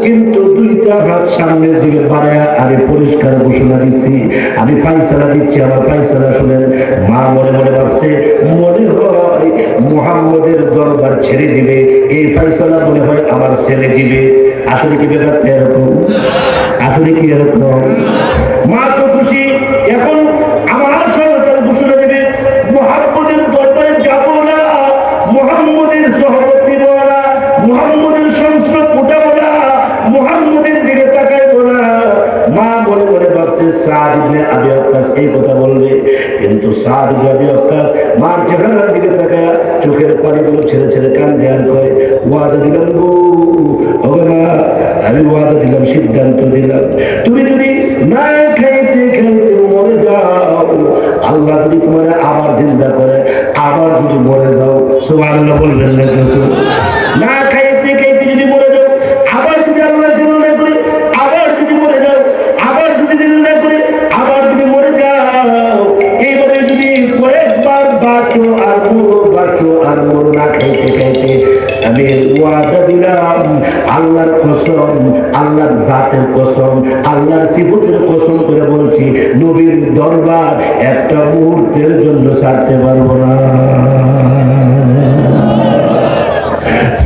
কিন্তু 2টা হাত সামনের দিকে বাড়ায় আমি পরিষ্কার ঘোষণা দিচ্ছি, আমি ফায়সালা দিচ্ছি, আমার ফায়সালা শুনেন। মা মনে মনে ভাবছে, মনে হয় মুহাম্মদের দরবার ছেড়ে দিবে, এই ফায়সালা মনে হয় আমার ছেলে দিবে। আসলে কি ব্যাপারটা এরকম? আসলে কি এরকম? মা তো খুশি, এখন আমার সরকার ঘোষণা দেবে, মুহাম্মদের দরবারে যাব না, মুহাম্মদের সহবত দিব না, মুহাম্মদের সংস্রব উঠাবো না, মুহাম্মদের দিকে তাকাইবো না। মা মনে মনে ভাবছে সাদ ইবনে আবি ওয়াক্কাস এই কথা বলবে, কিন্তু সাদ ইবনে আবি ওয়াক্কাস মার চেহারার দিকে তাকায় চোখের পানিগুলো ছেড়ে ছেড়ে কান্দে আর কয়, ওয়াদা দিলাম গো, আমি ওয়াদা দিলাম, সিদ্ধান্ত দিলাম, তুমি যদি না খাইতে খাইতে মরে যাও, আল্লাহ যদি তোমার আবার জিন্দা করে, আবার যদি মরে যাও, সুবহানাল্লাহ বলবেন না কিছু? না খাইতে খাইতে যদি মরে যাও, আবার যদি আল্লাহ জিন্দা করে, আবার যদি মরে যাও, আবার যদি জিন্দা করে, আবার যদি মরে যাও, এইভাবে যদি কয়েকবার বাঁচো আর মরো, বাঁচো আর মরো, না খাইতে খাইতে, আমি ওয়াদা দিলাম, আল্লাহর কসম, আল্লাহর জাতের কসম, আল্লাহর সিফতের কসম করে বলছি, নবীর দরবার একটা মুহূর্তের জন্য ছাড়তে পারবো না।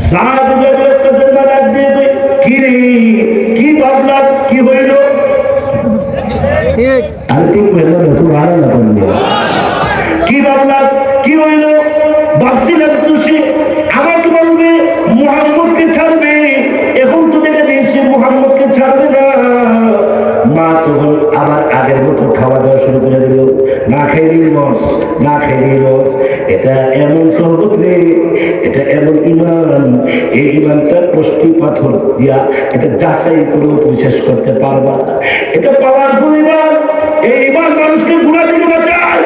সাদ ইবনে আবি ওয়াক্কাসের মা ডাক দিয়ে কই, কি রে, কি ভাবলাম, কি হইল? আর ঠিক হইল না, সুবহানাল্লাহ বললেন। কি ভাবলাম, কি হইল? ভাবছিলাম তো সে আমাকে বলবে মুহাম্মদকে ছাড়বে, এখন তো দেখে দিয়েছে মুহাম্মদকে ছাড়বে না। মা তখন আবার আগের মতো খাওয়া দাওয়া শুরু করে দিল, না খাইলেই লস, না খাইলেই লস। এটা এমন সহবত রে, এটা এমন ইমান, এই ইমানটা কষ্টি পাথর দিয়া এটা যাচাই করেও তুমি শেষ করতে পারবা। এটা পাওয়ারফুল ইমান। এই ইমান মানুষকে গুনাহ থেকে বাঁচায়,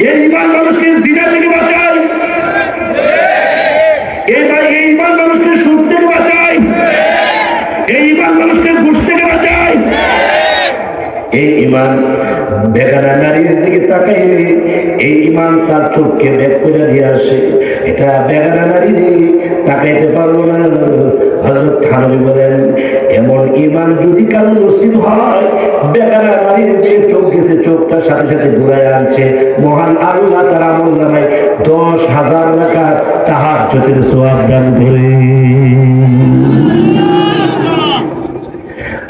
এই ইমান মানুষকে জিনা থেকে বাঁচায়, এই ইমান মানুষকে সুদ থেকে বাঁচায়, এই ইমান মানুষকে ঘুষ থেকে বাঁচায়। এই ইমান বেগানা নারীর দিকে তাকাইলে এই ইমান তার চোখকে বের করে দিয়ে আসে। এটা বেগানা নারী তাকাইতে পারবো না। হযরত থানবী বলেন, এমন ইমান যদি কারো নসিব হয়, বেগানা নারীর দিকে চোখ গেছে, চোখটার সাথে সাথে ঘুরায় আনছে, মহান আল্লাহ তার আমলনামায় 10,000 রাকাত তাহাজ্জুদের সওয়াব দান করে।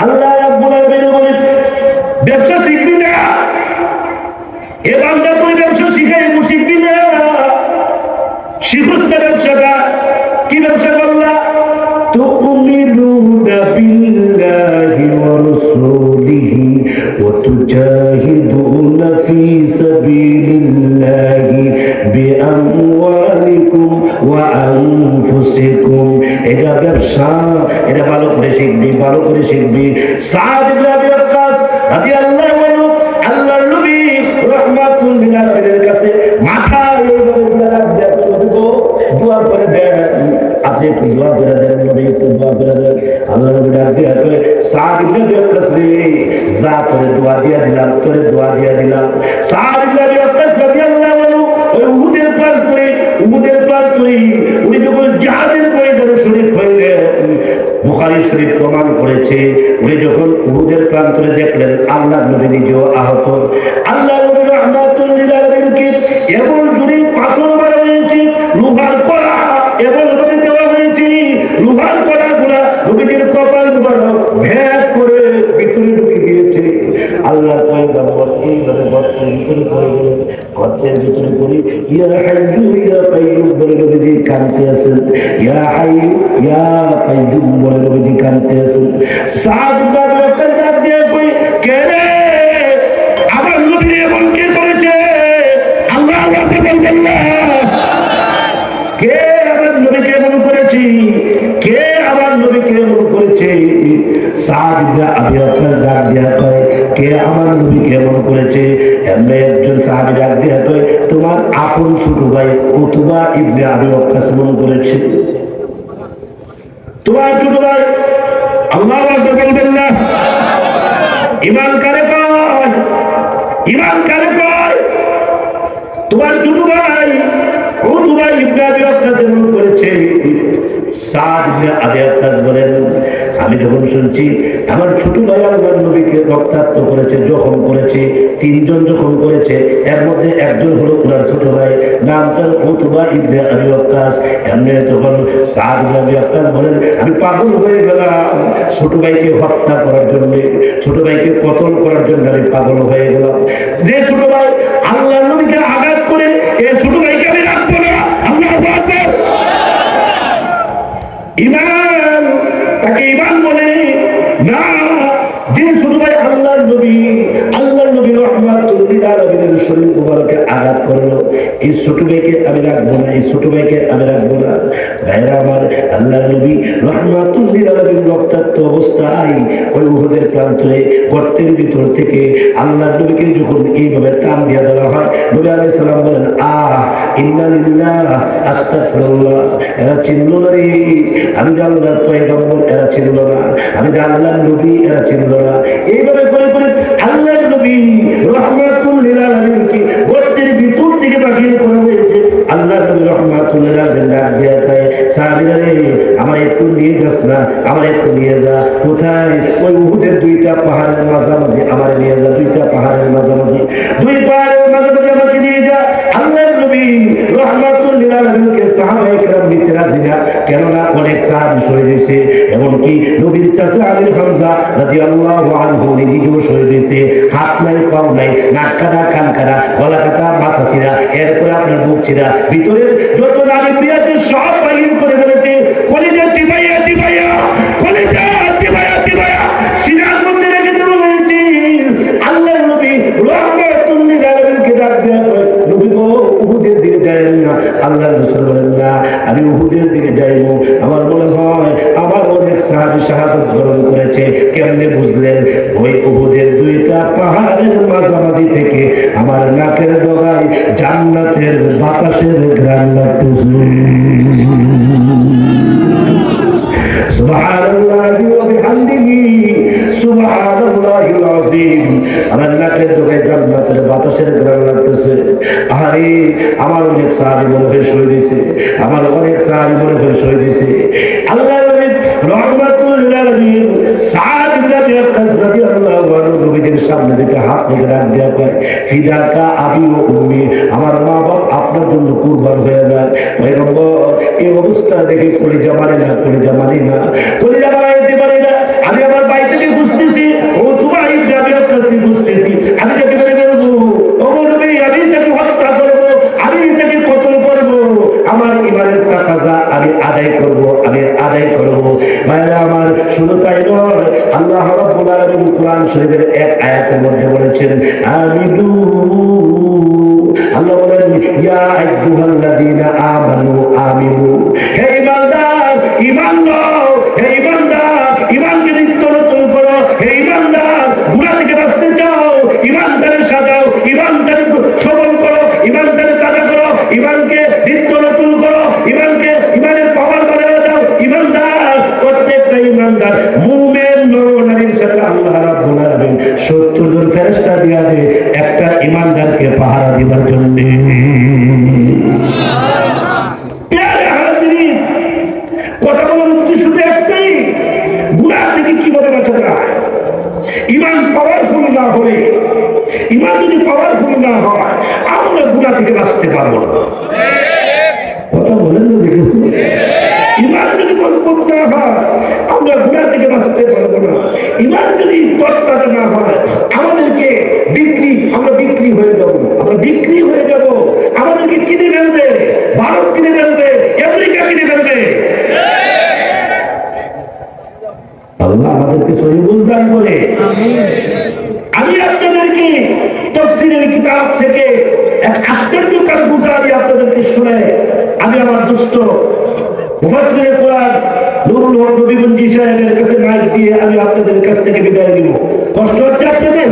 আল্লাহ রাব্বুল আলামিন বলেন, ব্যবসা শিখবি না, এ বান্দা তুই ব্যবসা শিখাই শিখবি না, শিখুস না ব্যবসাটা। কি ব্যবসা করলা? তুমিনুনা বিল্লাহি ওয়া রাসূলিহি ওয়া তুজাহিদুনা ফি সাবিলিল্লাহি বিআমওয়ালিকুম ওয়া আনফুসিকুম। এটা ব্যবসা, এটা ভালো করে শিখবি, ভালো করে শিখবি। সাদ ইবনে আবি ওয়াক্কাস রাদিয়াল্লাহু আনহু আল্লাহর নবী রাহমাতুল লিল আলামিনের কাছে মাথা দোয়া করে দেন, আপনি একটু দোয়া করে দেন, নবী একটু দোয়া করে দেন। আল্লাহ নবী ডাক দিয়ে কয়, সাদ ইবনে আবি ওয়াক্কাস রে, যা তোরে দোয়া দিয়া দিলাম, তোরে দোয়া দিয়া দিলাম। সাদ ইবনে আবি ওয়াক্কাস রাদিয়াল্লাহু আনহু ওই উহুদের প্রান্তরে, উহুদের প্রান্তরে উনি যখন জিহাদের ময়দানে শরীক হইলেন, বুখারী শরীফ প্রমাণ করেছে, উনি যখন উহুদের প্রান্তরে দেখলেন আল্লাহ নবী নিজেও আহত, আল্লাহ নবী রাহমাতুল লিল আলামিনকে এমন জোরে পাথর মারা হয়েছে, লোহার কড়া এমন ভাবে দেওয়া হয়েছে, লোহার কড়াগুলা নবীদের কপাল মুবারক ভেদ করে ভিতরে ঢুকে গিয়েছে। আল্লাহর পয়গম্বর এইভাবে গর্তের ভিতরে পড়ে গেলেন, গর্তের ভিতরে পড়ে ইয়া হাইয়্যু ইয়া কাইয়্যুম বলে নবীজি কাঁদতে আছেন, ইয়া হাইয়্যু ইয়া কাইয়্যুম বলে নবীজি কাঁদতে আছেন। সাদ ইবনে আবি ওয়াক্কাস ডাক দিয়ে কই, কে রে, আমার নবী এমন কে করেছে? আল্লাহ রাব্বুল বলবেন না, কে আমার নবীকে এমন করেছে, কে আমার নবীকে এমন করেছে? সাদ ইবনে আবি ওয়াক্কাস ডাক দিয়া কয়, কে আমার নবীকে এমন করেছে? এমনি একজন সাহাবী ডাক দিয়া কয়, তোমার আপন ছোট ভাই উতবা ইবনে আবি ওয়াক্কাস এমন করেছে। তোমার ছোট ভাই, আল্লাহু আকবার বলবেন না। ঈমান কারে কয়? ঈমান কারে কয়? তোমার ছোট ভাই উতবা ইবনে আবি ওয়াক্কাস এমন করেছে। সাদ ইবনে আবি ওয়াক্কাস বলেন, আমি যখন শুনছি আমার ছোট ভাই আল্লাহর নবীকে রক্তাক্ত করেছে, জখম করেছে, 3 জন জখম করেছে, এর মধ্যে একজন হলো ওনার ছোট ভাই, নাম তার উতবা ইবনে আবি ওয়াক্কাস। এমনি তখন সাদ ইবনে আবি ওয়াক্কাস বলেন, আমি পাগল হয়ে গেলাম ছোট ভাইকে হত্যা করার জন্য, ছোট ভাইকে কতল করার জন্য আমি পাগল হয়ে গেলাম। যে ছোট ভাই আল্লাহর নবীকে আঘাত করে, এই ছোট ভাইকে আমি রাখবো না। আল্লাহু আকবার। ঈমান, তাকে ঈমান বলে না। যে ছোট ভাই আল্লাহর নবী রাহমাতুল লিল আলামিনের শরীর মুবারকে আঘাত করলো, এই ছোট ভাইকে আমি রাখবো না, এই ছোট ভাইকে আমি রাখবো না। ভাইরা আমার, আল্লাহর নবী রাহমাতুল লিল আলামিন রক্তাক্ত অবস্থায় ওই উহুদের প্রান্তরে গর্তের ভিতর থেকে আল্লাহর নবীকে যখন এইভাবে টান দিয়ে দেওয়া হয়, নবী আলাইহিস সালাম বলেন, ইন্না লিল্লাহ আস্তাগফিরুল্লাহ। এরা চিনল না রে, আমি যে আল্লাহর পয়গম্বর, এরা চিনল না, আমি যে আল্লাহর নবী, এরা চিনল না। এইভাবে করে করে আল্লাহর নবী রাহমাতুল লিল আলামিনকে গর্তের ভিতর থেকে বাহির করা হয়েছে। আল্লাহ আল্লাহ নবী রাহমাতুল্লাহ আলাইহি ডাক দিয়া কয় সাহাবীরা রে আমার একটু নিয়ে যাস না, আমার একটু নিয়ে যা। কোথায়? ওই উহুদের দুইটা পাহাড়ের মাঝামাঝি আমার নিয়ে যা, দুইটা পাহাড়ের মাঝামাঝি, দুই পাহাড়ের মাঝামাঝি আমাকে নিয়ে যা। আল্লাহর নবী রাহমাতুল্লাহ আলাইহিকে সাহাবায়ে কেরাম নিতে রাজি না, কেননা অনেক সাহাবী শহীদ হয়েছে, এমনকি নবীর চাচা আমির হামজা রাদিয়াল্লাহু আনহু নিজেও শহীদ হয়েছে। হাত নাই, পাও নাই, নাক কাটা, কান কাটা, গলা কাটা, মাথা ছিঁড়া, এরপরে আপনার বুক ছিঁড়া, ভিতরের যত নারী বুড়ি আছে সব বাহির করে ফেলেছে। কলিজা চিবাইয়া চিবাইয়া, কলিজা চিবাইয়া চিবাইয়া সিনার মধ্যে রেখে দেওয়া হয়েছে। আল্লাহর নবী রাহমাতুল্লিল আলামিনকে ডাক দেয়া কয় নবী গো উহুদের দিকে যাবেন না। আল্লাহর রাসূল বলেন না আমি উহুদের দিকে যাইব, আমার মনে হয় আমার অনেক সাহাবী শাহাদাত বরণ করেছে। কেমনে বুঝলেন? ওই উহুদের দুইটা পাহাড়ের মাঝামাঝি থেকে আমার নাকের ডগায় জান্নাতের বাতাসের ঘ্রাণ লাগতেছে। সুবহানাল্লাহি ওয়া বিহামদিহি সুবহানাল্লাহিল আযীম। আমার নাকের ডগায় জান্নাতের বাতাসের ঘ্রাণ লাগতেছে। আরে আমার অনেক সাহাবী মনে হয় শহীদ হয়েছে, আমার অনেক সাহাবী মনে হয় শহীদ হয়েছে। আল্লাহর নবী রাহমাতুল্লাহ আলাইহি সাদ ইবনে আবি ওয়াক্কাস রাদিয়াল্লাহু আনহু নবীর সামনে থেকে হাত রেখে ডাক দেয়া কয় ফিদাকা আবি ওয়া উম্মি, আমার মা বাপ আপনার জন্য কুরবান হয়ে যায়। পয়গম্বর এই অবস্থা দেখে কলিজা মানে না, কলিজা মানে না, কলিজা বানাইতে পারে না। আমি আমার বাড়ি থেকে বুঝতেছি ও তোমার ইবনে আবি ওয়াক্কাসকে বুঝতেছি, আমি তাকে মেরে ফেলবো। ও নবী আমি তাকে হত্যা করব, আমি তাকে কতল করব, আমার ইমানের তাকাজা আমি আদায় করব, আমি আদায় করব। ভাইরা আমার শুধু তাই নয়, আল্লাহ রাব্বুল আলামিন কুরআন শরীফের এক আয়াতের মধ্যে বলেছেন আমিনু, আল্লাহ বলেন ইয়া আইয়ুহাল্লাযীনা আমানু আমিনু, হে ঈমানদার ঈমান নাও, হে ঈমানদার ঈমানকে নিত্য নতুন করো, হে ঈমানদার গুনাহ থেকে বাঁচতে চাও ঈমানদারের সাজাও, ঈমানদারের সবল করো, ঈমানদারের তাজা করো, ঈমানকে নিত্য নতুন করো, ঈমানকে ঈমানের পাওয়ার বাড়ায় দাও। ঈমানদার প্রত্যেকটা ঈমানদার মুমিন নর-নারীর সাথে আল্লাহ রাব্বুল আলামিন 70 জন ফেরেশতা দিয়া দেয় একটা ঈমানদারকে পাহারা দিবার জন্য। প্যারে হাজিরিন, কথা বলার উদ্দেশ্য শুধু একটাই, গুনাহ থেকে কিভাবে বাঁচা যায়। ঈমান পাওয়ারফুল না হলে, ঈমান যদি পাওয়ারফুল না হয় আমরা গুনাহ থেকে বাঁচতে পারবো না। কথা বলেন না, দেখেছি ঈমান যদি মজবুত না হয় আমরা গুনাহ থেকে বাঁচতে পারবো না। ঈমান যদি তরতাজা না হয় আমাদেরকে আমরা বিক্রি হয়ে যাব, আমরা বিক্রি হয়ে যাব, আমাদেরকে কিনে ফেলবে, ভারত কিনে ফেলবে, আমেরিকা কিনে ফেলবে। আল্লাহ আমাদেরকে সহি বুঝদান করে। আমি আপনাদেরকে তাফসীরের কিতাব থেকে এক আশ্চর্য কারগুজারি আপনাদেরকে শুনে আমি আমার দুষ্ট মুফাসসিরে কোরআন নুরুল হক নবীগঞ্জি সাহেবের কাছে মাইক দিয়ে আমি আপনাদের কাছ থেকে বিদায় নিব। কষ্ট হচ্ছে আপনাদের?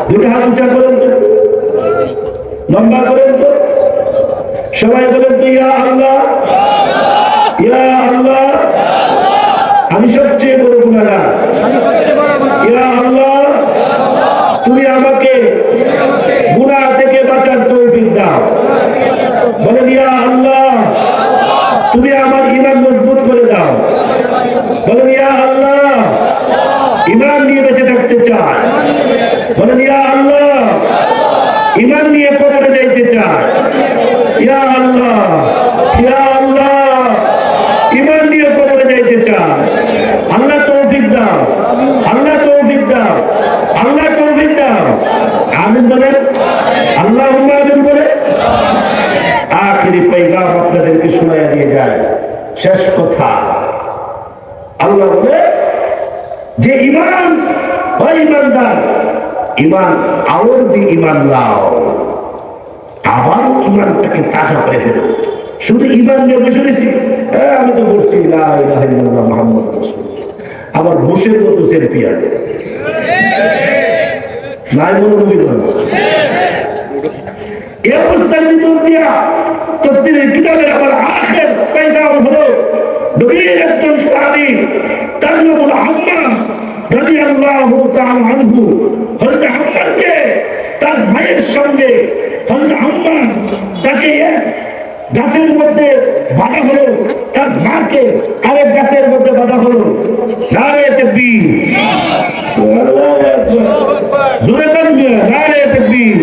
দুটো হাত উঁচা করেন তো, লম্বা করেন তো, সবাই বলেন তো ইয়া আল্লাহ, ইয়া আল্লাহ। আমি সবচেয়ে বড় গুনাহগার, ইয়া আল্লাহ তুমি আমাকে গুনাহ থেকে বাঁচার তৌফিক দাও। বলেন ইয়া আল্লাহ তুমি আমার ঈমান মজবুত করে দাও। বলেন ইয়া আল্লাহ ঈমান নিয়ে বেঁচে থাকতে চাই। বলেন ইয়া আল্লাহ ঈমান নিয়ে কবরে যাইতে চাই। ইয়া আল্লাহ, ইয়া আল্লাহ ঈমান নিয়ে কবরে যাইতে চাই। আল্লাহ তৌফিক দাও, আল্লাহ তৌফিক দাও, আল্লাহ তৌফিক দাও। আমিন বলেন, আল্লাহুম্মা আমিন বলে আখিরি পয়গাম আপনাদেরকে শোনায়া দিয়ে যায়। শেষ কথা, আল্লাহ বলে যে ঈমান হয় ঈমানদার, ঈমান আওর দি ঈমান লাও, আবার ঈমানটাকে তাজা করে ফেলো। শুধু ঈমান নিয়ে বসে রয়েছি, আমি তো বলছি লা ইলাহা ইল্লাল্লাহ মুহাম্মাদুর রাসূলুল্লাহ, আবার বসে মতো সেলফি আছে নাই মনোনবী বলেন। এই অবস্থার ভিতর দিয়া তাফসীরের কিতাবের আবার আখির পয়গাম হলো নবীর একজন সাহাবী তার নাম হলো আম্মার রাদিয়াল্লাহু তাআলা আনহু। হযরত আম্মারকে তার ভাইয়ের সঙ্গে হযরত আম্মার তাকে গাছের মধ্যে বাঁধা হলো, তার মাকে আরেক গাছের মধ্যে বাঁধা হলো। নারে তাকবীর, আল্লাহু আকবার, জোরে বলবে নারে তাকবীর।